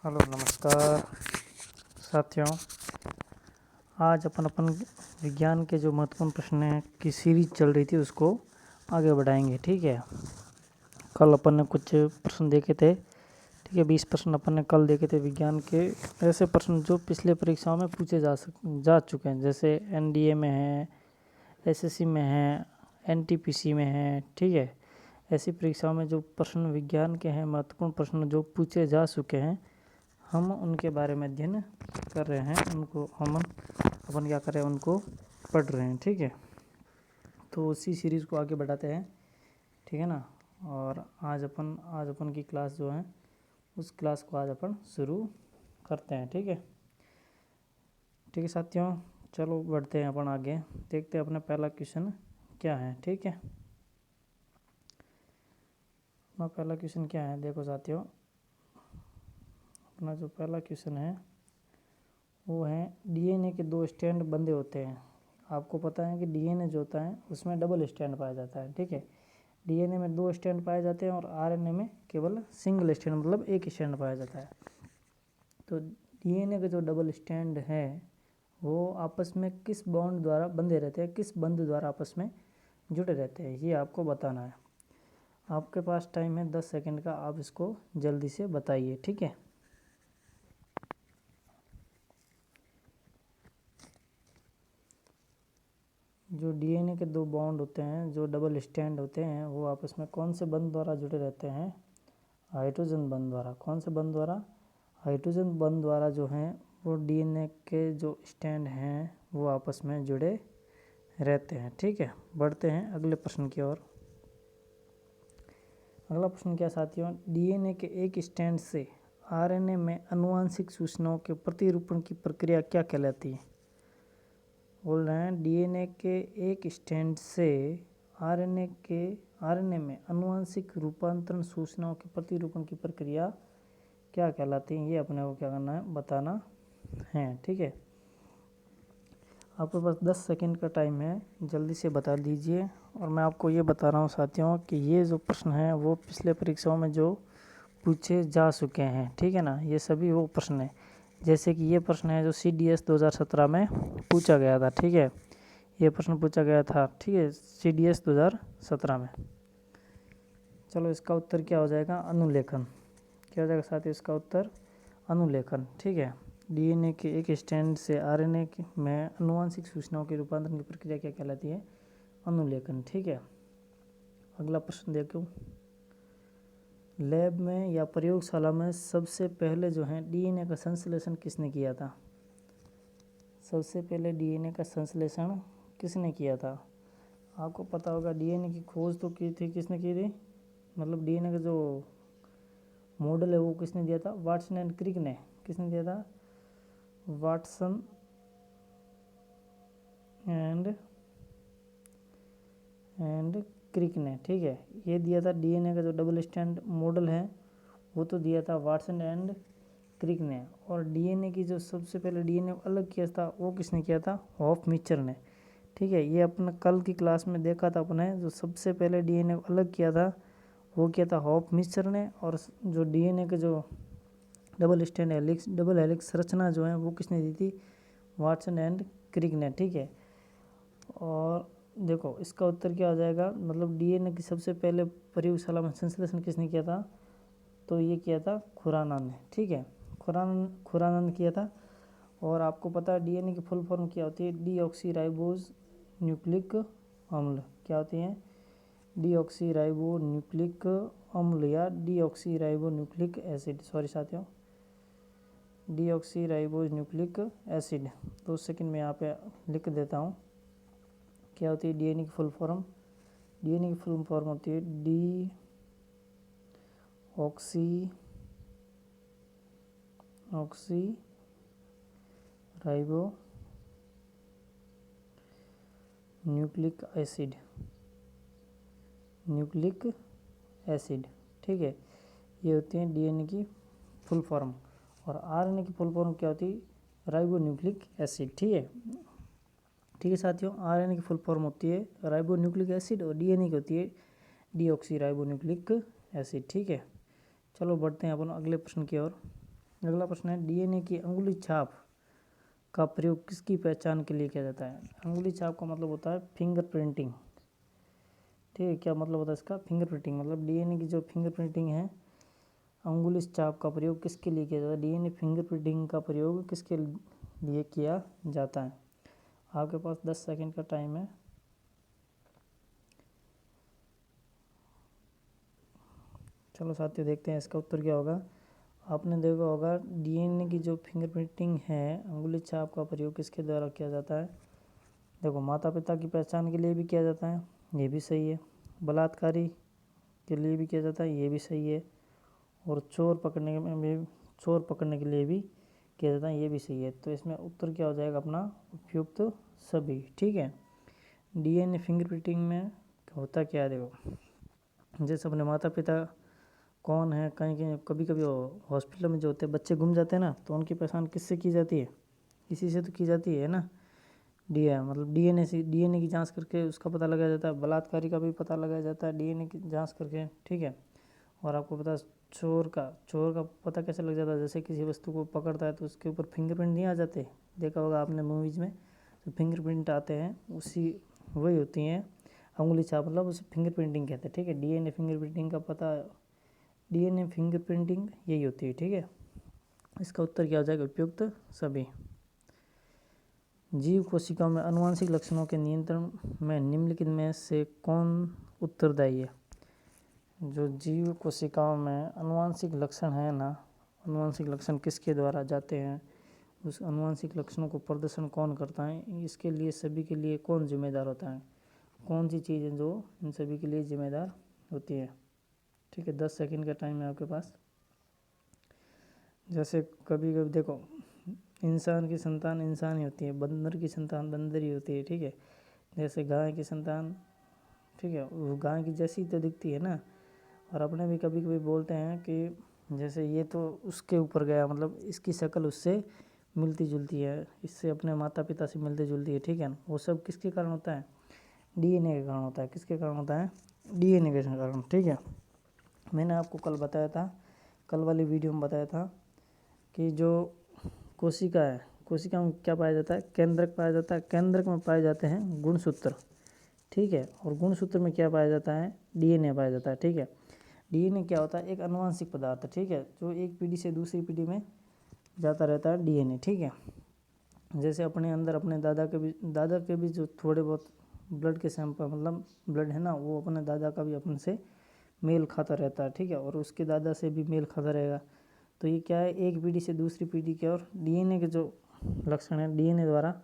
Hello नमस्कार साथियों। आज अपन अपन विज्ञान के जो महत्वपूर्ण प्रश्न हैं की सीरीज चल रही थी उसको आगे बढ़ाएंगे। ठीक है, कल अपन ने कुछ प्रश्न देखे थे। ठीक है, 20 प्रश्न अपन ने कल देखे थे विज्ञान के, ऐसे प्रश्न जो पिछले परीक्षाओं में पूछे जा चुके हैं, जैसे एनडीए में है, एसएससी में है, एनटीपीसी में है। ठीक है, ऐसी परीक्षाओं में जो प्रश्न विज्ञान के हैं, महत्वपूर्ण प्रश्न जो पूछे जा चुके हैं, हम उनके बारे में अध्ययन कर रहे हैं। उनको अपन क्या कर रहे हैं, उनको पढ़ रहे हैं। ठीक है, तो उसी सीरीज़ को आगे बढ़ाते हैं। ठीक है ना। और आज अपन की क्लास जो है उस क्लास को आज अपन शुरू करते हैं। ठीक है ठीक है साथियों, चलो बढ़ते हैं अपन आगे। देखते हैं अपना पहला क्वेश्चन क्या है। ठीक है, अपना पहला क्वेश्चन क्या है, देखो साथियों। अपना जो पहला क्वेश्चन है वो है डीएनए के 2 स्टैंड बंधे होते हैं। आपको पता है कि डीएनए जो होता है उसमें डबल स्टैंड पाया जाता है। ठीक है, डीएनए में 2 स्टैंड पाए जाते हैं और आरएनए में केवल सिंगल स्टैंड मतलब एक स्टैंड पाया जाता है। तो डीएनए के जो डबल स्टैंड है वो आपस में किस बॉन्ड द्वारा बंधे रहते हैं, किस बंध द्वारा आपस में जुड़े रहते हैं, ये आपको बताना है। आपके पास टाइम है 10 सेकंड का, आप इसको जल्दी से बताइए। ठीक है, जो डीएनए के 2 बॉन्ड होते हैं, जो डबल स्टैंड होते हैं, वो आपस में कौन से बंध द्वारा जुड़े रहते हैं? हाइड्रोजन बंध द्वारा। कौन से बंध द्वारा? हाइड्रोजन बंध द्वारा जो हैं वो डीएनए के जो स्टैंड हैं वो आपस में जुड़े रहते हैं। ठीक है, बढ़ते हैं अगले प्रश्न की ओर। अगला प्रश्न क्या साथियों, डीएनए के एक स्टैंड से आरएनए में आनुवंशिक सूचनाओं के प्रतिरूपण की प्रक्रिया क्या कहलाती है? बोल रहे हैं डीएनए के एक स्टैंड से आरएनए में आनुवंशिक रूपांतरण सूचनाओं के प्रतिरूपण की प्रक्रिया क्या कहलाती है? ये अपने को क्या करना है, बताना है। ठीक है, आपके पास 10 सेकंड का टाइम है, जल्दी से बता दीजिए। और मैं आपको ये बता रहा हूँ साथियों कि ये जो प्रश्न है वो पिछले परीक्षाओं में जो पूछे जा चुके हैं। ठीक है ना, ये सभी वो प्रश्न है। जैसे कि ये प्रश्न है जो CDS 2017 में पूछा गया था। ठीक है, ये प्रश्न पूछा गया था। ठीक है, CDS 2017 में। चलो इसका उत्तर क्या हो जाएगा? अनुलेखन। क्या हो जाएगा साथियों इसका उत्तर? अनुलेखन। ठीक है, डीएनए के एक स्टैंड से आरएनए में आनुवंशिक सूचनाओं के रूपांतरण की प्रक्रिया क्या कहलाती है? अनुलेखन। ठीक है, अगला प्रश्न देखो। लैब में या प्रयोगशाला में सबसे पहले जो है डीएनए का संश्लेषण किसने किया था? सबसे पहले डीएनए का संश्लेषण किसने किया था? आपको पता होगा डीएनए की खोज तो की थी, किसने की थी? मतलब डीएनए का जो मॉडल है वो किसने दिया था? वाटसन एंड क्रिक ने। किसने दिया था? वाटसन एंड क्रिक ने। ठीक है, ये दिया था डीएनए का जो डबल स्टैंड मॉडल है वो तो दिया था वाटसन एंड क्रिक ने। और डीएनए की जो सबसे पहले डीएनए अलग किया था वो किसने किया था? हॉफमिचर ने। ठीक है, ये अपने कल की क्लास में देखा था अपने, जो सबसे पहले डीएनए अलग किया था वो किया था हॉफमिचर ने। और जो डीएनए के जो double stand helix, double helix संरचना जो है वो किसने दी थी? वाटसन एंड क्रिक ने। ठीक है, और देखो इसका उत्तर क्या हो जाएगा, मतलब डीएनए की सबसे पहले प्रयोगशाला में संश्लेषण किसने किया था? तो ये किया था खुराना ने। ठीक है, खुराना ने किया था। और आपको पता है डीएनए की फुल फॉर्म क्या होती है? डीऑक्सीराइबोज न्यूक्लिक अम्ल। क्या होती है? डीऑक्सीराइबो न्यूक्लिक अम्ल या डीऑक्सीराइबो न्यूक्लिक एसिड। सॉरी साथियों, डीऑक्सीराइबोज न्यूक्लिक एसिड। 2 सेकंड में यहाँ पे लिख देता हूँ। क्या होती है डीएनए की फुल फॉर्म? डीएनए की फुल फॉर्म होती है डीऑक्सीराइबो न्यूक्लिक एसिड। ठीक है, ये होती है डीएनए की फुल फॉर्म। और आरएनए की फुल फॉर्म क्या होती है? Ribo nucleic acid. ठीक है, ठीक है साथियों, आरएनए की फुल फॉर्म होती है राइबो न्यूक्लिक एसिड और डीएनए की होती है डीऑक्सी राइबो न्यूक्लिक एसिड। ठीक है, चलो बढ़ते हैं अपन अगले प्रश्न की ओर। अगला प्रश्न है डीएनए की अंगुली छाप का प्रयोग किसकी पहचान के लिए किया जाता है। अंगुली छाप का मतलब होता है फिंगर प्रिंटिंग। ठीक है, क्या मतलब होता है इसका? फिंगर प्रिंटिंग मतलब डीएनए की जो फिंगर प्रिंटिंग है, अंगुली छाप का प्रयोग किसके लिए किया जाता है? डीएनए फिंगर प्रिंटिंग का प्रयोग किसके लिए किया जाता है? आपके पास 10 सेकंड का टाइम है। चलो साथियों, देखते हैं इसका उत्तर क्या होगा। आपने देखा होगा डीएनए की जो फिंगर प्रिंटिंग है, अंगुली छाप का प्रयोग किसके द्वारा किया जाता है? देखो, माता पिता की पहचान के लिए भी किया जाता है, ये भी सही है। बलात्कारी के लिए भी किया जाता है, ये भी सही है। और चोर पकड़ने के लिए भी किया जाता है, ये भी सही है। तो इसमें उत्तर क्या हो जाएगा अपना? उपयुक्त सभी। ठीक है, डीएनए फिंगर प्रिंटिंग में होता क्या है? देखो, जैसे अपने माता पिता कौन है, कहीं कहीं कभी कभी हॉस्पिटल में जो होते हैं बच्चे गुम जाते हैं ना, तो उनकी पहचान किससे की जाती है? इसी से तो की जाती है ना, मतलब डीएनए से। डीएनए की जांच करके उसका पता लगाया जाता है। बलात्कारी का भी पता लगाया जाता है डीएनए की जांच करके। ठीक है, और आपको पता चोर का पता कैसे लग जाता है? जैसे किसी वस्तु को पकड़ता है तो उसके ऊपर फिंगरप्रिंट नहीं आ जाते? देखा होगा आपने मूवीज़ में, तो फिंगरप्रिंट आते हैं, उसी वही होती हैं अंगुली छाप, मतलब उसे फिंगर प्रिंटिंग कहते हैं। ठीक है, डीएनए फिंगर प्रिंटिंग का पता, डीएनए फिंगर प्रिंटिंग यही होती है। ठीक है, इसका उत्तर क्या हो जाएगा? उपयुक्त सभी। जीव कोशिकाओं में आनुवंशिक लक्षणों के नियंत्रण में निम्नलिखित में से कौन उत्तरदायी है? जो जीव कोशिकाओं में आनुवंशिक लक्षण है ना, आनुवंशिक लक्षण किसके द्वारा जाते हैं, उस आनुवंशिक लक्षणों को प्रदर्शन कौन करता है, इसके लिए सभी के लिए कौन जिम्मेदार होता है? कौन सी चीज़ें जो इन सभी के लिए जिम्मेदार होती है? ठीक है, 10 सेकंड का टाइम है आपके पास। जैसे कभी कभी देखो, इंसान की संतान इंसान ही होती है, बंदर की संतान बंदर ही होती है। ठीक है, जैसे गाय की संतान, ठीक है, वो गाय की जैसी तो दिखती है ना। और अपने भी कभी कभी बोलते हैं कि जैसे ये तो उसके ऊपर गया, मतलब इसकी शक्ल उससे मिलती जुलती है, इससे अपने माता पिता से मिलती जुलती है। ठीक है, वो सब किसके कारण होता है? डीएनए के कारण होता है। किसके कारण होता है? डीएनए के कारण। ठीक है, मैंने आपको कल बताया था, कल वाली वीडियो में बताया था कि जो कोशिका है, कोशिका में क्या पाया जाता है? केंद्रक पाया जाता है। केंद्रक में पाए जाते हैं गुणसूत्र। ठीक है, और गुणसूत्र में क्या पाया जाता है? डीएनए पाया जाता है। ठीक है, डीएनए क्या होता है? एक आनुवंशिक पदार्थ है। ठीक है, जो एक पीढ़ी से दूसरी पीढ़ी में जाता रहता है डीएनए। ठीक है, जैसे अपने अंदर अपने दादा के भी जो थोड़े बहुत ब्लड के सैंपल, मतलब ब्लड है ना, वो अपने दादा का भी अपन से मेल खाता रहता है। ठीक है, और उसके दादा से भी मेल खाता रहेगा। तो ये क्या है? एक पीढ़ी से दूसरी पीढ़ी के, और डीएनए के जो लक्षण है डीएनए द्वारा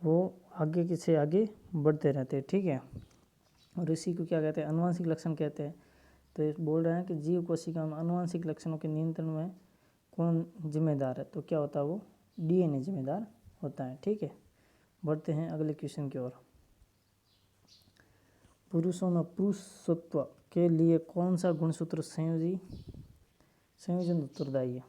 वो आगे से आगे बढ़ते रहते हैं। ठीक है, और इसी को क्या कहते हैं? आनुवंशिक लक्षण कहते हैं। तो ये बोल रहे हैं कि जीव कोशिका में आनुवंशिक लक्षणों के नियंत्रण में कौन जिम्मेदार है? तो क्या होता है? वो डीएनए जिम्मेदार होता है। ठीक है, बढ़ते हैं अगले क्वेश्चन की ओर। पुरुषों में पुरुषत्व के लिए कौन सा गुणसूत्र संयोजन उत्तरदायी है?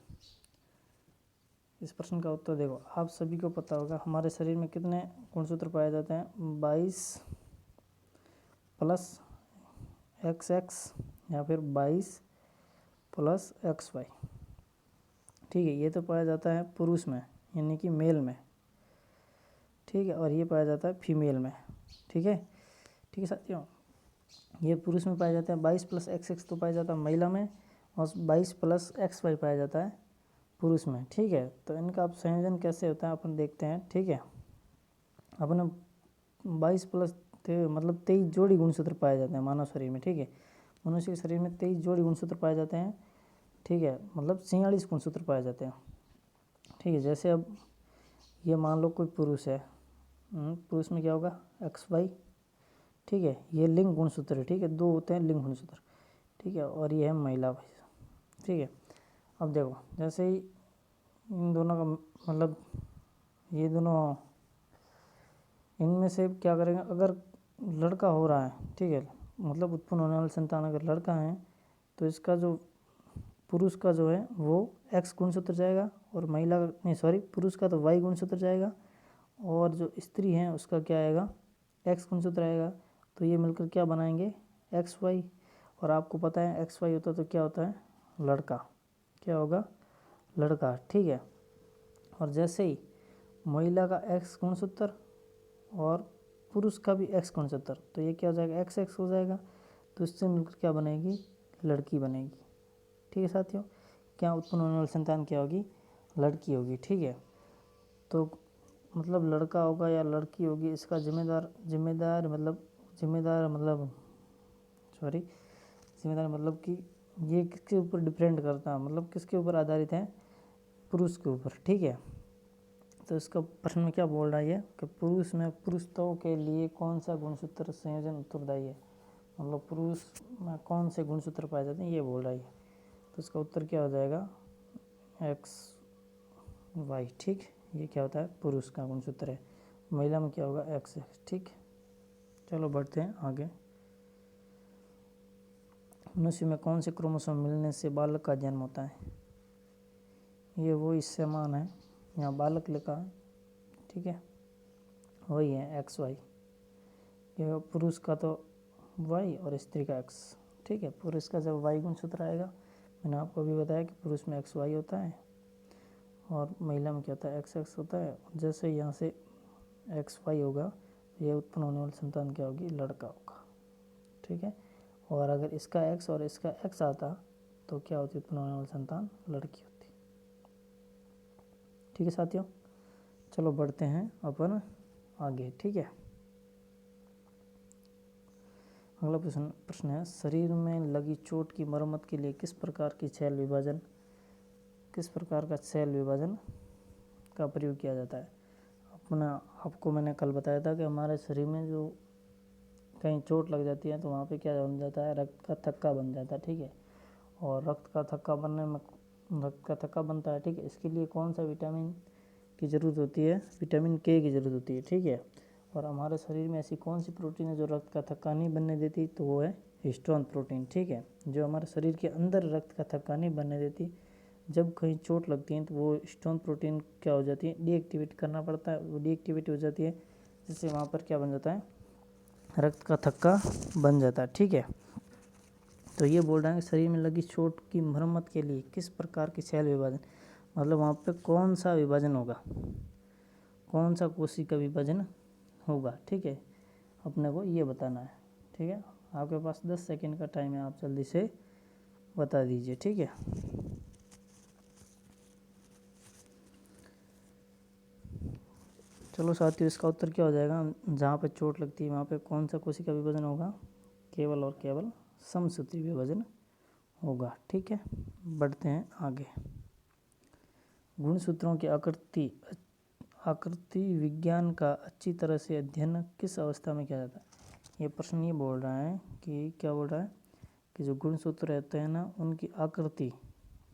इस प्रश्न का उत्तर देखो, आप सभी को पता होगा हमारे शरीर में कितने गुणसूत्र पाए जाते हैं? 22 प्लस XX या फिर 22 प्लस XY। ठीक है, ये तो पाया जाता है पुरुष में, यानी कि मेल में। ठीक है, और ये पाया जाता है फीमेल में। ठीक है साथियों, ये पुरुष में पाया जाता है। 22 प्लस XX तो पाया जाता है महिला में, और 22 प्लस XY पाया जाता है पुरुष में। ठीक है, तो इनका अब संयोजन कैसे होता है अपन देखते हैं। ठीक है, अपने 22 प्लस मतलब 23 जोड़ी गुणसूत्र पाए जाते हैं मानव शरीर में। ठीक है, मनुष्य के शरीर में 23 जोड़ी गुणसूत्र पाए जाते हैं। ठीक है, मतलब 46 गुणसूत्र पाए जाते हैं। ठीक है, जैसे अब ये मान लो कोई पुरुष है, पुरुष में क्या होगा? XY। ठीक है, ये लिंग गुणसूत्र है। ठीक है, 2 होते हैं लिंग गुणसूत्र। ठीक है, और ये है महिला भाई। ठीक है, अब देखो, जैसे ही इन दोनों का मतलब ये दोनों, इनमें से क्या करेंगे? अगर लड़का हो रहा है, ठीक है, मतलब उत्पन्न होने वाला संतान अगर लड़का है, तो इसका जो पुरुष का जो है वो X गुणसूत्र जाएगा, और महिला नहीं सॉरी पुरुष का तो Y गुणसूत्र जाएगा, और जो स्त्री है उसका क्या आएगा? X गुणसूत्र आएगा। तो ये मिलकर क्या बनाएंगे? XY। और आपको पता है XY होता तो क्या होता है? लड़का। क्या होगा? लड़का, ठीक है। और जैसे ही महिला का एक्स गुणसूत्र और पुरुष का भी एक्स गुणसूत्र, तो ये क्या हो जाएगा, एक्स एक्स हो जाएगा, तो इससे मिलकर क्या बनेगी, लड़की बनेगी। ठीक है साथियों, क्या उत्पन्न होने वाली संतान क्या होगी, लड़की होगी। ठीक है, तो मतलब लड़का होगा या लड़की होगी, इसका जिम्मेदार मतलब कि ये किसके ऊपर डिपेंड करता है, मतलब किसके ऊपर आधारित है, पुरुष के ऊपर। ठीक है, तो इसका प्रश्न में क्या बोल रहा है ये कि पुरुषत्व के लिए कौन सा गुणसूत्र संयोजन उत्तरदायी है, मतलब पुरुष में कौन से गुणसूत्र पाए जाते हैं, ये बोल रहा है। तो इसका उत्तर क्या हो जाएगा, एक्स वाई। ठीक, ये क्या होता है, पुरुष का गुणसूत्र है। महिला में क्या होगा, एक्स एक्स। ठीक, चलो बढ़ते हैं आगे। मनुष्य में कौन से क्रोमोसोम मिलने से बालक का जन्म होता है, ये वो इससे मान है, यहाँ बालक लिखा है। ठीक है, वही है एक्स वाई, ये पुरुष का तो वाई और स्त्री का एक्स। ठीक है, पुरुष का जब वाई गुणसूत्र आएगा, मैंने आपको अभी बताया कि पुरुष में एक्स वाई होता है और महिला में क्या होता है, एक्स एक्स होता है। जैसे यहाँ से एक्स वाई होगा, ये उत्पन्न होने वाली संतान क्या होगी, लड़का होगा। ठीक है, और अगर इसका एक्स और इसका एक्स आता तो क्या होती, उत्पन्न होने वाली संतान लड़की होती। ठीक है साथियों, चलो बढ़ते हैं अपन आगे। ठीक है, अगला प्रश्न है, शरीर में लगी चोट की मरम्मत के लिए किस प्रकार का सेल विभाजन का प्रयोग किया जाता है। आपको मैंने कल बताया था कि हमारे शरीर में जो कहीं चोट लग जाती है तो वहाँ पे क्या बन जाता है, रक्त का थक्का बन जाता है। ठीक है, और रक्त का थक्का बनता है। ठीक है, इसके लिए कौन सा विटामिन की ज़रूरत होती है, विटामिन के की ज़रूरत होती है। ठीक है, और हमारे शरीर में ऐसी कौन सी प्रोटीन है जो रक्त का थक्का नहीं बनने देती, तो वो है हिस्टोन प्रोटीन। ठीक है, जो हमारे शरीर के अंदर रक्त का थक्का नहीं बनने देती, जब कहीं चोट लगती है तो वो हिस्टोन प्रोटीन क्या हो जाती है, डीएक्टिवेट करना पड़ता है, वो डीएक्टिवेट हो जाती है, जिससे वहाँ पर क्या बन जाता है, रक्त का थक्का बन जाता है। ठीक है, तो ये बोल रहा है कि शरीर में लगी चोट की मरम्मत के लिए किस प्रकार की सेल विभाजन, मतलब वहाँ पे कौन सा विभाजन होगा, कौन सा कोशिका विभाजन होगा। ठीक है, अपने को ये बताना है। ठीक है, आपके पास 10 सेकंड का टाइम है, आप जल्दी से बता दीजिए। ठीक है, चलो साथियों, इसका उत्तर क्या हो जाएगा, जहाँ पे चोट लगती है वहाँ पे कौन सा कोशिका विभाजन होगा, केवल और केवल समसूत्री विभाजन होगा। ठीक है, बढ़ते हैं आगे। गुणसूत्रों की आकृति विज्ञान का अच्छी तरह से अध्ययन किस अवस्था में किया जाता है। ये प्रश्न ये बोल रहा है कि क्या बोल रहा है कि जो गुणसूत्र रहते हैं ना, उनकी आकृति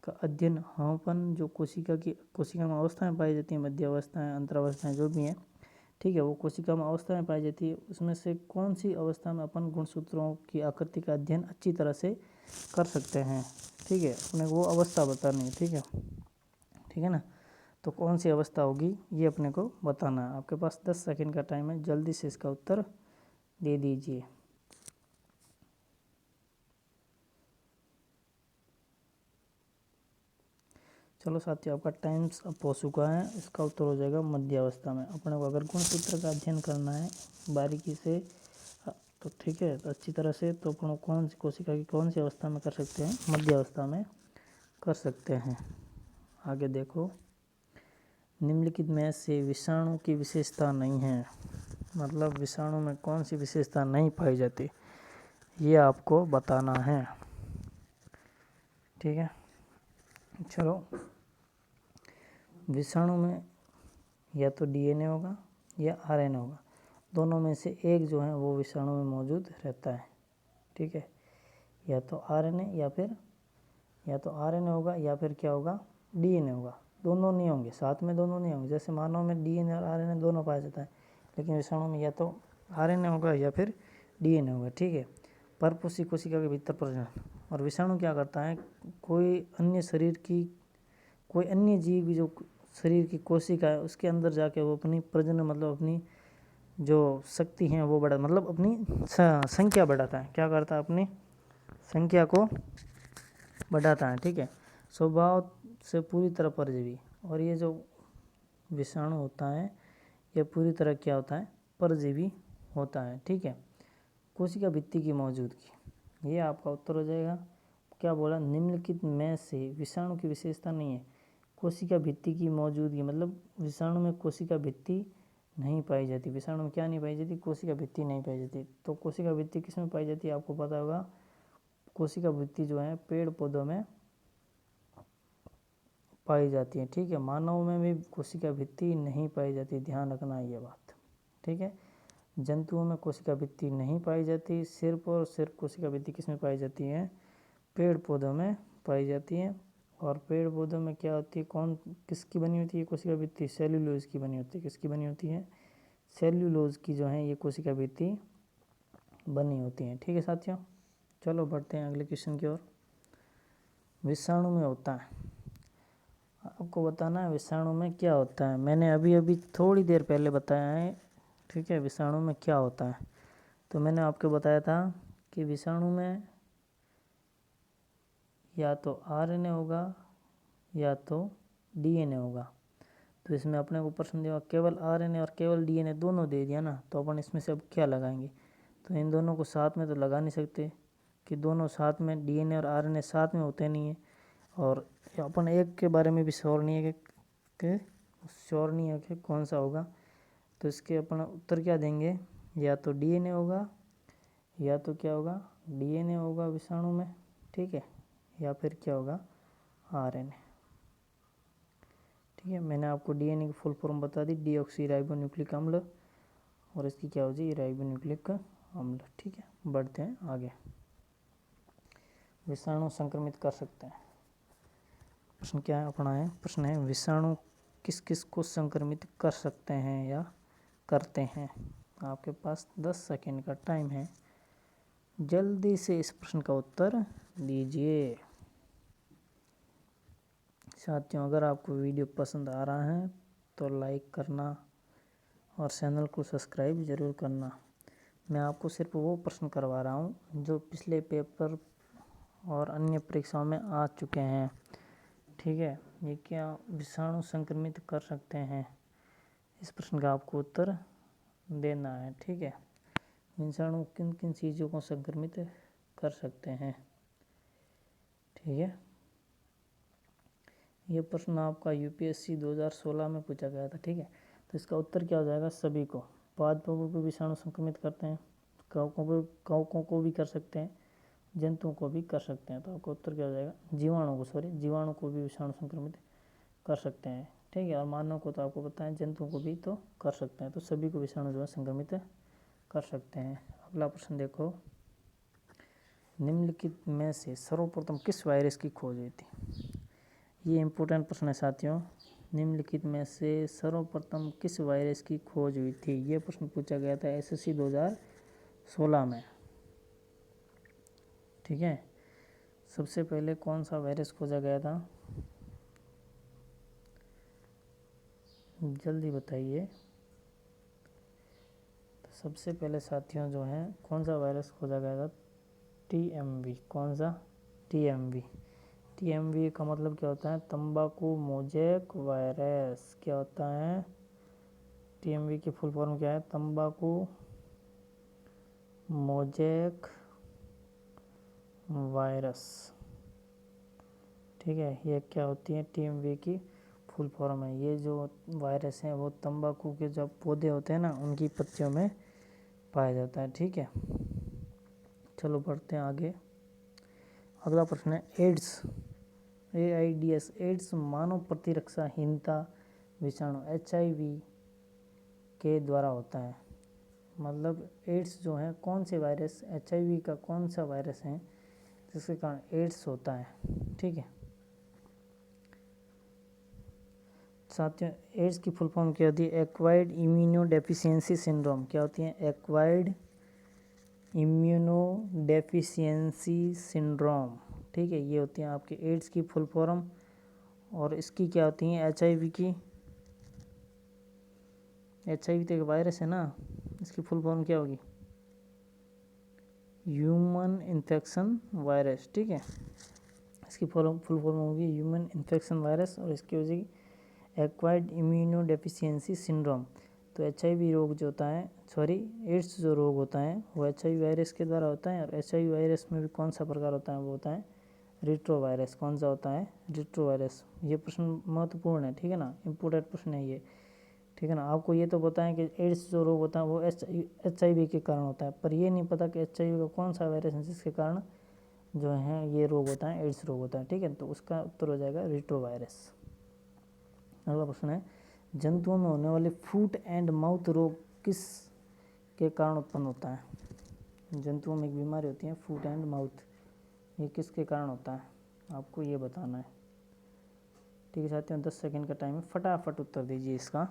का अध्ययन हमपन जो कोशिका में अवस्थाएं पाई जाती हैं, मध्य अवस्थाएं, अंतरावस्थाएं जो भी हैं, ठीक है, वो कोशिका में अवस्थाएं पाई जाती है, उसमें से कौन सी अवस्था में अपन गुणसूत्रों की आकृति का अध्ययन अच्छी तरह से कर सकते हैं। ठीक है, अपने को वो अवस्था बतानी है। ठीक है ना, तो कौन सी अवस्था होगी ये अपने को बताना है। आपके पास 10 सेकंड का टाइम है, जल्दी से इसका उत्तर दे दीजिए। चलो साथियों, आपका टाइम अब हो चुका है, इसका उत्तर हो जाएगा मध्य अवस्था में। अपने को अगर गुणसूत्र का अध्ययन करना है बारीकी से तो ठीक है, तो अच्छी तरह से, तो अपन कौन सी कोशिका की कौन सी अवस्था में कर सकते हैं, मध्य अवस्था में कर सकते हैं। आगे देखो, निम्नलिखित में से विषाणु की विशेषता नहीं है, मतलब विषाणु में कौन सी विशेषता नहीं पाई जाती, ये आपको बताना है। ठीक है, चलो, विषाणु में या तो डीएनए होगा या आरएनए होगा, दोनों में से एक जो है वो विषाणु में मौजूद रहता है। ठीक है, या तो आरएनए होगा या फिर क्या होगा, डीएनए होगा। दोनों नहीं होंगे, साथ में दोनों नहीं होंगे। जैसे मानव में डीएनए और आरएनए दोनों पाया जाता है, लेकिन विषाणु में या तो आरएनए होगा या फिर डीएनए होगा। ठीक है, परपोषी कोशिका के भीतर प्रजनन। और विषाणु क्या करता है, कोई अन्य जीव जो शरीर की कोशिका है उसके अंदर जाके वो अपनी प्रजनन, मतलब अपनी जो शक्ति है वो मतलब अपनी संख्या बढ़ाता है। क्या करता है, अपनी संख्या को बढ़ाता है। ठीक है, स्वभाव से पूरी तरह परजीवी, और ये जो विषाणु होता है ये पूरी तरह क्या होता है, परजीवी होता है। ठीक है। कोशिका भित्ति की मौजूदगी, ये आपका उत्तर हो जाएगा। क्या बोला, निम्नलिखित में से विषाणु की विशेषता नहीं है कोशिका भित्ति की मौजूदगी, मतलब विषाणु में कोशिका भित्ति नहीं पाई जाती। विषाणु में क्या नहीं पाई जाती, कोशिका भित्ति नहीं पाई जाती। तो कोशिका भित्ति किस में पाई जाती है, आपको पता होगा। कोशिका भित्ति जो है पेड़ पौधों में पाई जाती है। ठीक है। मानव में भी कोशिका भित्ति नहीं पाई जाती, ध्यान रखना ये बात। ठीक है। जंतुओं में कोशिका भित्ति नहीं पाई जाती, सिर्फ और सिर्फ कोशिका भित्ति किस में पाई जाती है, पेड़ पौधों में पाई जाती है। और पेड़ पौधों में क्या होती है, कौन किसकी बनी होती है कोशिका भित्ति, सेल्यूलोज की बनी होती है। किसकी बनी होती है, सेल्यूलोज की जो है ये कोशिका भित्ति बनी होती है। ठीक है साथियों, चलो बढ़ते हैं अगले क्वेश्चन की ओर। विषाणु में होता है, आपको बताना है विषाणु में क्या होता है। मैंने अभी थोड़ी देर पहले बताया है। ठीक है। विषाणु में क्या होता है, तो मैंने आपको बताया था कि विषाणु में या तो आरएनए होगा या तो डीएनए होगा। तो इसमें अपने को प्रश्न दिया केवल आरएनए और केवल डीएनए दोनों दे दिया ना, तो अपन इसमें से अब क्या लगाएंगे। तो इन दोनों को साथ में तो लगा नहीं सकते कि दोनों साथ में, डीएनए और आरएनए साथ में होते नहीं है। और अपन एक के बारे में भी श्योर नहीं है कि कौन सा होगा। तो इसके अपन उत्तर क्या देंगे, या तो डीएनए होगा या तो क्या होगा, डीएनए होगा विषाणु में। ठीक है। या फिर क्या होगा, आरएनए। ठीक है। मैंने आपको डीएनए की फुल फॉर्म बता दी, डीऑक्सी राइबो न्यूक्लिक अम्ल, और इसकी क्या हो जाएगी, राइबो न्यूक्लिक अम्ल। ठीक है। बढ़ते हैं आगे। विषाणु संक्रमित कर सकते हैं। प्रश्न क्या है अपना है, प्रश्न है विषाणु किस किस को संक्रमित कर सकते हैं या करते हैं। आपके पास 10 सेकेंड का टाइम है, जल्दी से इस प्रश्न का उत्तर दीजिए। साथियों, अगर आपको वीडियो पसंद आ रहा है तो लाइक करना और चैनल को सब्सक्राइब ज़रूर करना। मैं आपको सिर्फ वो प्रश्न करवा रहा हूँ जो पिछले पेपर और अन्य परीक्षाओं में आ चुके हैं। ठीक है। ये क्या विषाणु संक्रमित कर सकते हैं, इस प्रश्न का आपको उत्तर देना है। ठीक है। विषाणु किन किन चीज़ों को संक्रमित कर सकते हैं। ठीक है। ये प्रश्न आपका यूपीएससी 2016 में पूछा गया था। ठीक है। तो इसका उत्तर क्या हो जाएगा, सभी को। पादपों को विषाणु संक्रमित करते हैं, कवकों को भी कर सकते हैं, जंतुओं को भी कर सकते हैं। तो आपका उत्तर क्या हो जाएगा, जीवाणु को भी विषाणु संक्रमित कर सकते हैं। ठीक है। और मानव को तो आपको पता है, जंतुओं को भी तो कर सकते हैं। तो सभी को विषाणु जो है संक्रमित कर सकते हैं। अगला प्रश्न देखो, निम्नलिखित में से सर्वप्रथम किस वायरस की खोज हुई थी। ये इम्पोर्टेंट प्रश्न है साथियों। निम्नलिखित में से सर्वप्रथम किस वायरस की खोज हुई थी, ये प्रश्न पूछा गया था एसएससी 2016 में। ठीक है। सबसे पहले कौन सा वायरस खोजा गया था, जल्दी बताइए। तो सबसे पहले साथियों जो है कौन सा वायरस खोजा गया था, टीएमवी। कौन सा, टीएमवी। टीएमवी का मतलब क्या होता है, तंबाकू मोजेक वायरस। क्या होता है, टीएमवी की फुल फॉर्म क्या है, तंबाकू मोजेक वायरस। ठीक है। ये क्या होती है, टीएमवी की फुल फॉर्म है। ये जो वायरस है वो तंबाकू के जो पौधे होते हैं ना, उनकी पत्तियों में पाया जाता है। ठीक है। चलो बढ़ते हैं आगे। अगला प्रश्न है एड्स, AIDS, एड्स मानव प्रतिरक्षाहीनता विषाणु HIV के द्वारा होता है। मतलब एड्स जो है कौन से वायरस, HIV का कौन सा वायरस है जिसके कारण एड्स होता है। ठीक है साथियों, एड्स की फुल फॉर्म क्या होती है, एक्वायर्ड इम्यूनोडेफिशिएंसी सिंड्रोम। क्या होती है, एक्वायर्ड इम्यूनोडेफिशिएंसी सिंड्रोम। ठीक है। ये होती है आपके एड्स की फुल फॉर्म। और इसकी क्या होती है, HIV की, HIV तो एक वायरस है ना, इसकी फुल फॉर्म क्या होगी, ह्यूमन इन्फेक्शन वायरस। ठीक है। इसकी फुल फॉर्म होगी ह्यूमन इन्फेक्शन वायरस, और इसकी हो जाएगी एक्वायर्ड इम्यूनो डेफिशिएंसी सिंड्रोम। तो HIV रोग जो होता है, सॉरी एड्स जो रोग होता है वो HIV वायरस के द्वारा होता है। और HIV वायरस में भी कौन सा प्रकार होता है, वो होता है रिट्रो वायरस। कौन सा होता है, रिट्रो वायरस। ये प्रश्न महत्वपूर्ण है, ठीक है ना, इम्पोर्टेंट प्रश्न है ये, ठीक है ना। आपको ये तो पता है कि एड्स जो रोग होता है वो HIV के कारण होता है, पर ये नहीं पता कि HIV का कौन सा वायरस है जिसके कारण जो है ये रोग होता है, एड्स रोग होता है, ठीक है। तो उसका उत्तर हो जाएगा रिट्रो वायरस। अगला प्रश्न है, जंतुओं में होने वाले फूट एंड माउथ रोग किस के कारण उत्पन्न होता है। जंतुओं में एक बीमारी होती है फूट एंड माउथ, ये किसके कारण होता है, आपको ये बताना है, ठीक है साथियों। 10 सेकंड का टाइम है, फटाफट उत्तर दीजिए इसका,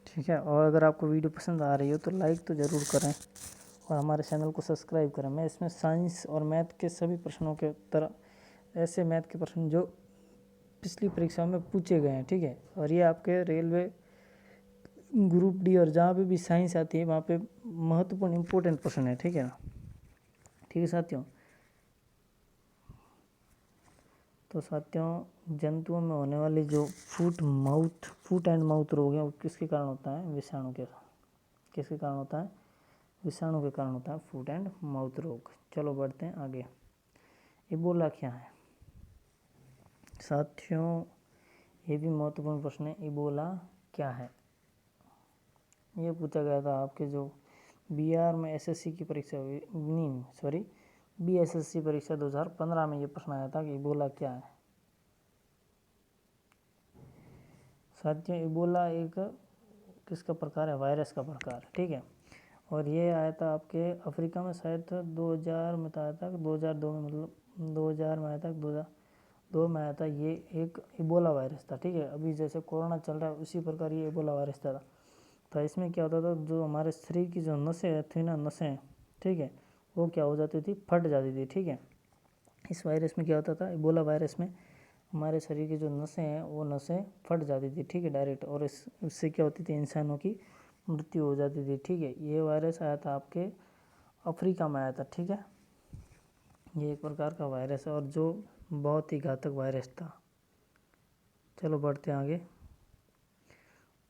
ठीक है। और अगर आपको वीडियो पसंद आ रही हो तो लाइक तो ज़रूर करें और हमारे चैनल को सब्सक्राइब करें। मैं इसमें साइंस और मैथ के सभी प्रश्नों के उत्तर, ऐसे मैथ के प्रश्न जो पिछली परीक्षाओं में पूछे गए हैं, ठीक है। और ये आपके रेलवे ग्रुप डी और जहाँ पे भी साइंस आती है वहाँ पे महत्वपूर्ण इम्पोर्टेंट प्रश्न है, ठीक है ना, ठीक है साथियों। तो साथियों, जंतुओं में होने वाली जो फूट एंड माउथ रोग है वो किसके कारण होता है, विषाणु के, किसके कारण होता है, विषाणु के कारण होता है फूट एंड माउथ रोग। चलो बढ़ते हैं आगे। इबोला क्या है साथियों, ये भी महत्वपूर्ण प्रश्न है, इबोला क्या है। ये पूछा गया था आपके जो बिहार में SSC की परीक्षा हुई, नहीं सॉरी BSSC परीक्षा 2015 में ये प्रश्न आया था कि इबोला क्या है। साथियों, इबोला एक किसका प्रकार है, वायरस का प्रकार, ठीक है। और ये आया था आपके अफ्रीका में शायद 2000 में आया था, 2002 में, मतलब 2000 में आया था, 2002 में आया था। ये एक इबोला वायरस था, ठीक है। अभी जैसे कोरोना चल रहा है उसी प्रकार ये इबोला वायरस था। तो इसमें क्या होता था, जो हमारे शरीर की जो नसें थी ना, नसें, ठीक है, वो क्या हो जाती थी, फट जाती थी, ठीक है। इस वायरस में क्या होता था, इबोला वायरस में हमारे शरीर की जो नसें हैं वो नसें फट जाती थी, ठीक है, डायरेक्ट। और इससे क्या होती थी, इंसानों की मृत्यु हो जाती थी, ठीक है। ये वायरस आया था आपके अफ्रीका में आया था, ठीक है। ये एक प्रकार का वायरस है और जो बहुत ही घातक वायरस था। चलो बढ़ते हैं आगे।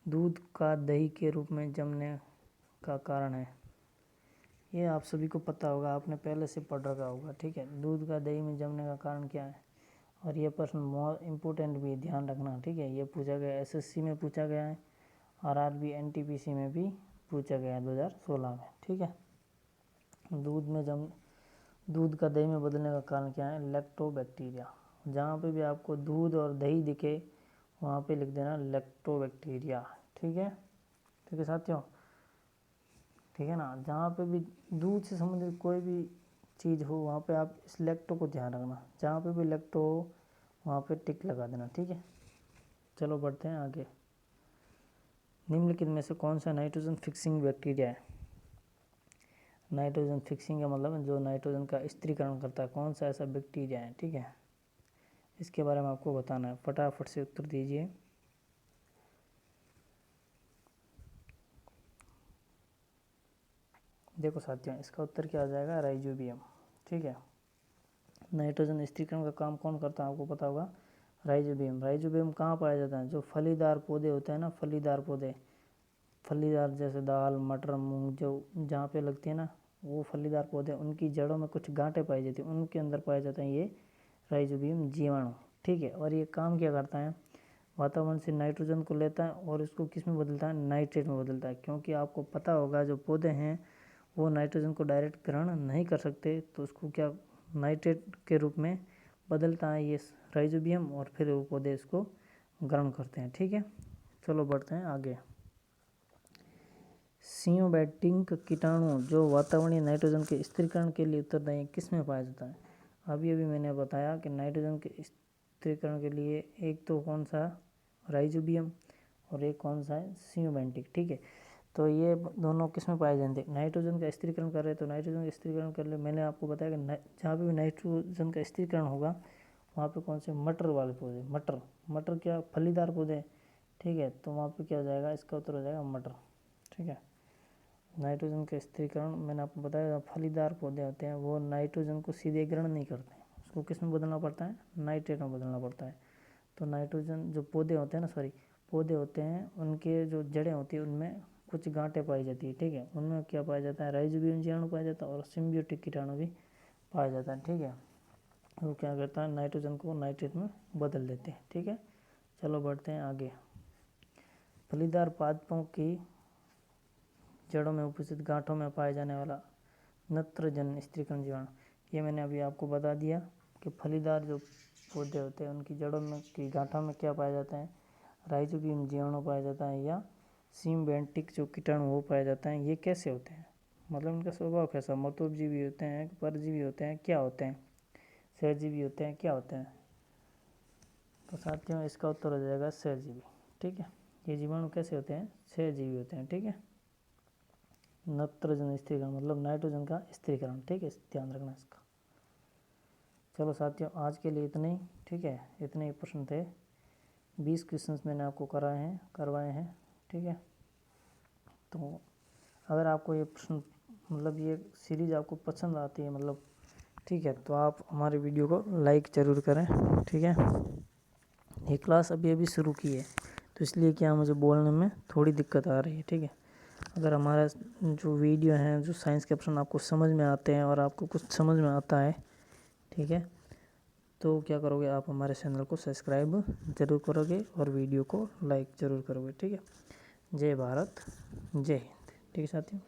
दूध का दही के रूप में जमने का कारण है, ये आप सभी को पता होगा, आपने पहले से पढ़ रखा होगा, ठीक है। दूध का दही में जमने का कारण क्या है, और ये प्रश्न बहुत इम्पोर्टेंट भी, ध्यान रखना, ठीक है। ये पूछा गया, SSC में पूछा गया है, RRB NTPC में भी पूछा गया है 2016 में, ठीक है। दूध का दही में बदलने का कारण क्या है, लैक्टोबैक्टीरिया। जहाँ पे भी आपको दूध और दही दिखे वहाँ पे लिख देना लैक्टोबैक्टीरिया, ठीक है साथियों, ठीक है ना। जहाँ पे भी दूध से संबंधित कोई भी चीज़ हो वहाँ पे आप इस लैक्टो को ध्यान रखना, जहाँ पे भी लैक्टो हो वहाँ पे टिक लगा देना, ठीक है। चलो बढ़ते हैं आगे। निम्नलिखित में से कौन सा नाइट्रोजन फिक्सिंग बैक्टीरिया है। नाइट्रोजन फिक्सिंग का मतलब जो नाइट्रोजन का स्थिरीकरण करता है, कौन सा ऐसा बैक्टीरिया है, ठीक है। इसके बारे में आपको बताना है, फटाफट से उत्तर दीजिए। देखो साथियों, इसका उत्तर क्या आ जाएगा, राइजोबियम, ठीक है। नाइट्रोजन स्थिरीकरण का काम कौन करता है, आपको पता होगा, राइजोबियम। राइजोबियम कहाँ पाया जाता है, जो फलीदार पौधे होते हैं ना, फलीदार पौधे, फलीदार जैसे दाल, मटर, मूंग, जो जहाँ पे लगती है ना वो फलीदार पौधे, उनकी जड़ों में कुछ गांठें पाई जाती हैं, उनके अंदर पाया जाता है ये राइजोबियम जीवाणु, ठीक है। और ये काम क्या करता है, वातावरण से नाइट्रोजन को लेता है और इसको किस में बदलता है, नाइट्रेट में बदलता है। क्योंकि आपको पता होगा जो पौधे हैं वो नाइट्रोजन को डायरेक्ट ग्रहण नहीं कर सकते, तो उसको क्या नाइट्रेट के रूप में बदलता है ये राइजोबियम, और फिर वो पौधे इसको ग्रहण करते हैं, ठीक है। चलो बढ़ते हैं आगे। सियोबैक्टीरियम कीटाणु जो वातावरणीय नाइट्रोजन के स्थिरीकरण के लिए उत्तरदायी किस में पाया जाता है। अभी मैंने बताया कि नाइट्रोजन के स्थिरीकरण के लिए एक तो कौन सा, राइजोबियम, और एक कौन सा है, सियोबैक्टीरियम, ठीक है। तो ये दोनों किस में पाए जाते हैं, नाइट्रोजन का स्थिरीकरण कर रहे हैं, तो नाइट्रोजन का स्थिरीकरण कर ले, मैंने आपको बताया कि जहाँ पे भी नाइट्रोजन का स्थिरीकरण होगा वहाँ पे कौन से, मटर वाले पौधे, मटर क्या, फलीदार पौधे, ठीक है। तो वहाँ पे क्या हो जाएगा, इसका उत्तर हो जाएगा मटर, ठीक है। नाइट्रोजन का स्थिरीकरण मैंने आपको बताया, फलीदार पौधे होते हैं वो नाइट्रोजन को सीधे ग्रहण नहीं करते, उसको किस में बदलना पड़ता है, नाइट्रेट में बदलना पड़ता है। तो नाइट्रोजन जो पौधे होते हैं ना, पौधे होते हैं, उनके जो जड़ें होती है उनमें कुछ गांठें पाई जाती है, ठीक है। उनमें क्या पाया जाता है, राइजोबियम जीवाणु पाया जाता है और सिम्बियोटिक कीटाणु भी पाया जाता है, ठीक है। वो क्या करता है, नाइट्रोजन को नाइट्रेट में बदल देते हैं, ठीक है। चलो बढ़ते हैं आगे। फलीदार पादपों की जड़ों में उपस्थित गांठों में पाए जाने वाला नत्रजन स्त्रीकरण जीवाणु, ये मैंने अभी आपको बता दिया कि फलीदार जो पौधे होते हैं उनकी जड़ों में की गांठों में क्या पाया जाता है, राइजोबियम जीवाणु पाया जाता है या सिम्बियोटिक जो कीटाणु वो पाया जाता है। ये कैसे होते हैं, मतलब उनका स्वभाव कैसा, मतोपजीवी होते हैं, परजीवी होते हैं, क्या होते हैं, सहजीवी होते हैं, क्या होते हैं। तो साथियों इसका उत्तर हो जाएगा सहजीवी, ठीक है। ये जीवाणु कैसे होते हैं, सहजीवी होते हैं, ठीक है। नत्रजन स्त्रीकरण मतलब नाइट्रोजन का स्त्रीकरण, ठीक है, ध्यान रखना इसका। चलो साथियों आज के लिए इतने ही, ठीक है। इतने ही प्रश्न थे, 20 क्वेश्चंस मैंने आपको करवाए हैं, ठीक है। तो अगर आपको ये प्रश्न मतलब ये सीरीज़ आपको पसंद आती है मतलब, ठीक है, तो आप हमारे वीडियो को लाइक ज़रूर करें, ठीक है। ये क्लास अभी अभी शुरू की है तो इसलिए क्या मुझे बोलने में थोड़ी दिक्कत आ रही है, ठीक है। अगर हमारा जो वीडियो है, जो साइंस के प्रश्न आपको समझ में आते हैं और आपको कुछ समझ में आता है, ठीक है, तो क्या करोगे, आप हमारे चैनल को सब्सक्राइब ज़रूर करोगे और वीडियो को लाइक ज़रूर करोगे, ठीक है। जय भारत, जय हिंद, ठीक है साथियों।